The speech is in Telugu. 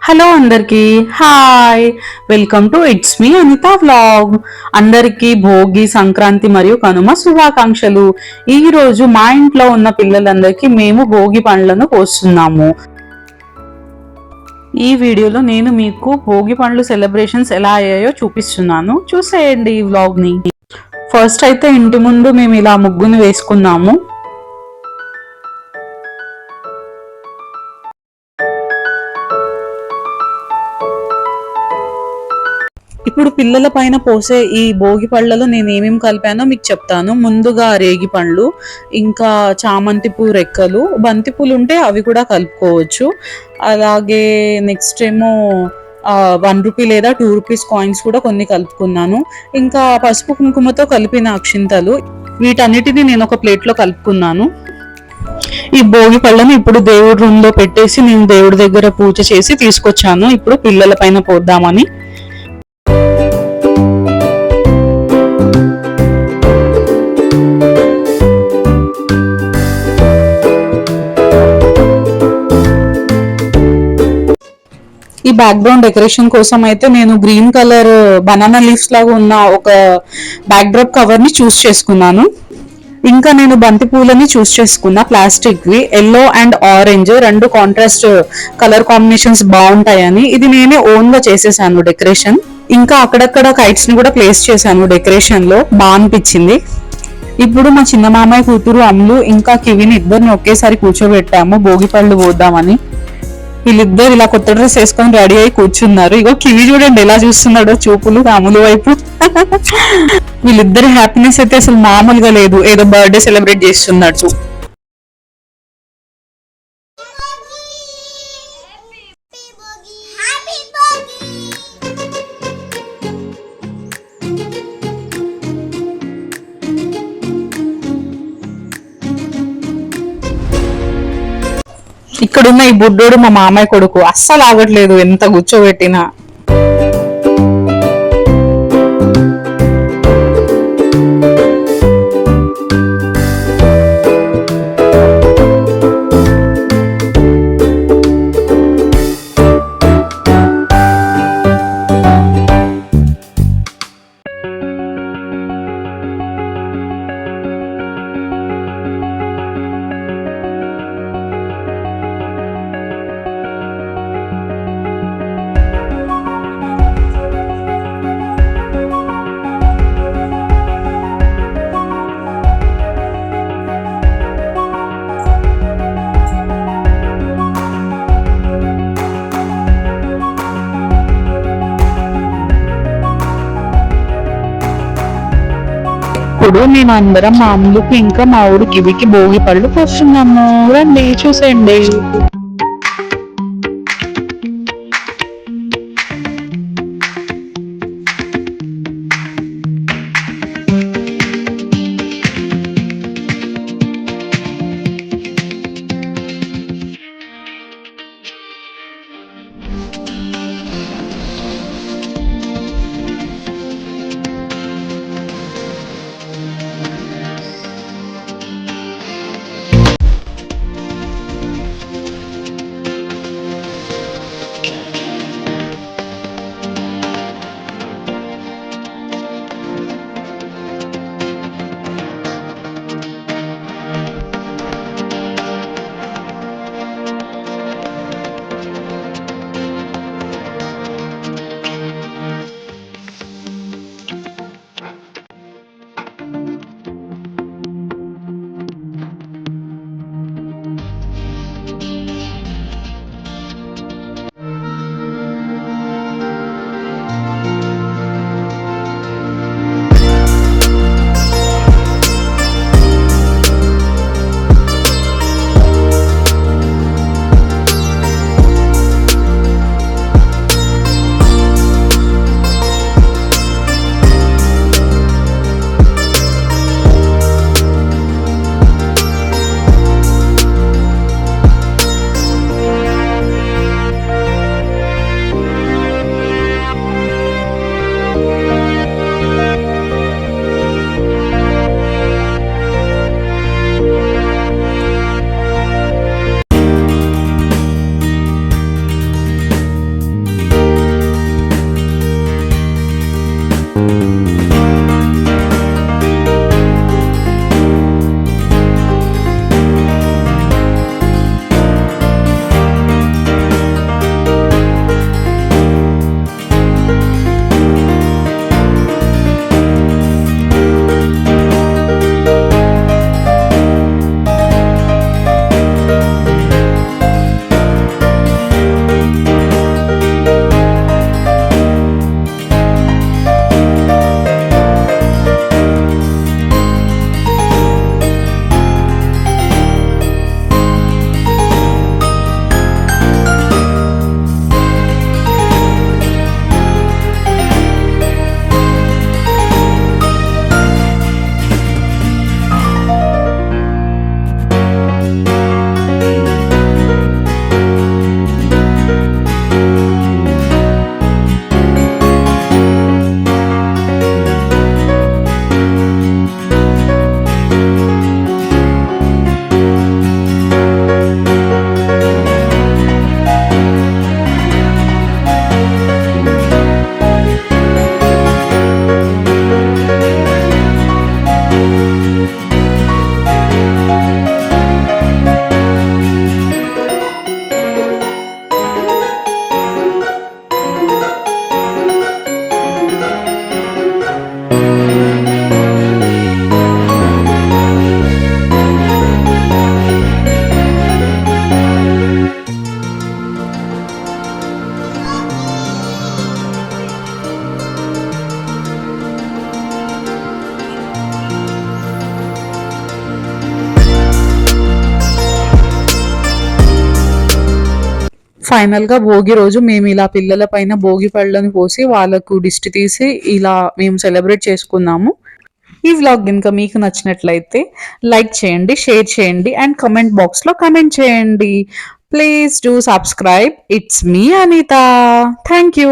హలో అందరికి hi. Welcome to it's me Anitha vlog. అందరికీ భోగి, సంక్రాంతి మరియు కనుమ శుభాకాంక్షలు. ఈ రోజు మా ఇంట్లో ఉన్న పిల్లలందరికీ మేము భోగి పండ్లను పోస్తున్నాము. ఈ వీడియోలో నేను మీకు భోగి పండ్లు సెలబ్రేషన్స్ ఎలా అయ్యాయో చూపిస్తున్నాను, చూసేయండి ఈ వ్లాగ్ ని. ఫస్ట్ అయితే ఇంటి ముందు మేము ఇలా ముగ్గుని వేసుకున్నాము. ఇప్పుడు పిల్లల పైన పోసే ఈ భోగి పళ్ళలో నేను ఏమేమి కలిపానో మీకు చెప్తాను. ముందుగా రేగి పండ్లు, ఇంకా చామంతి పూ రెక్కలు, బంతి పూలు ఉంటే అవి కూడా కలుపుకోవచ్చు. అలాగే నెక్స్ట్ ఏమో 1 రూపీ లేదా 2 రూపీస్ కాయిన్స్ కూడా కొన్ని కలుపుకున్నాను. ఇంకా పసుపు కుంకుమతో కలిపిన అక్షింతలు, వీటన్నిటిని నేను ఒక ప్లేట్లో కలుపుకున్నాను. ఈ భోగి పళ్ళని ఇప్పుడు దేవుడి రూమ్ లో పెట్టేసి నేను దేవుడి దగ్గర పూజ చేసి తీసుకొచ్చాను. ఇప్పుడు పిల్లల పైన పోద్దామని. ఈ బ్యాక్గ్రౌండ్ డెకరేషన్ కోసం అయితే నేను గ్రీన్ కలర్ బనానా లీవ్స్ లాగా ఉన్న ఒక బ్యాక్ డ్రాప్ కవర్ ని చూస్ చేసుకున్నాను. ఇంకా నేను బంతి పూలని చూస్ చేసుకున్నా, ప్లాస్టిక్ వి. ఎల్లో అండ్ ఆరెంజ్ రెండు కాంట్రాస్ట్ కలర్ కాంబినేషన్స్ బాగుంటాయని ఇది నేనే ఓన్ గా చేసేసాను డెకరేషన్. ఇంకా అక్కడక్కడ కైట్స్ ని కూడా ప్లేస్ చేశాను డెకరేషన్ లో, బాగా అనిపించింది. ఇప్పుడు మా చిన్న మామయ్య కూతురు అమ్ములు ఇంకా కివిని ఇద్దరిని ఒకేసారి కూర్చోబెట్టాము భోగి పళ్ళు పోద్దామని. వీళ్ళిద్దరు ఇలా కొత్త డ్రెస్ వేసుకొని రెడీ అయి కూర్చున్నారు. ఇగో కివి చూడండి ఎలా చూస్తున్నాడో చూపులు అమ్ములు వైపు. వీళ్ళిద్దరి హ్యాపీనెస్ అయితే అసలు మామూలుగా లేదు, ఏదో బర్త్డే సెలబ్రేట్ చేస్తున్నట్టు. ఇక్కడున్న ఈ బుడ్డోడు మా మామయ్య కొడుకు, అస్సలు ఆగట్లేదు ఎంత కూర్చోబెట్టినా. ఇప్పుడు మేము అందరం మా అమ్ములకి ఇంకా మా ఊరు కివికి భోగి పళ్ళు పోస్తున్నాము. రండి చూసేయండి. ఫైనల్‌గా భోగి రోజు మేము ఇలా పిల్లల పైన భోగి పళ్ళను పోసి వాళ్ళకు దిష్టి తీసి ఇలా మేము సెలబ్రేట్ చేసుకున్నాము. ఈ వ్లాగ్ గనుక మీకు నచ్చినట్లయితే లైక్ చేయండి, షేర్ చేయండి అండ్ కామెంట్ బాక్స్‌లో కామెంట్ చేయండి. Please do subscribe. It's me Anitha. Thank you.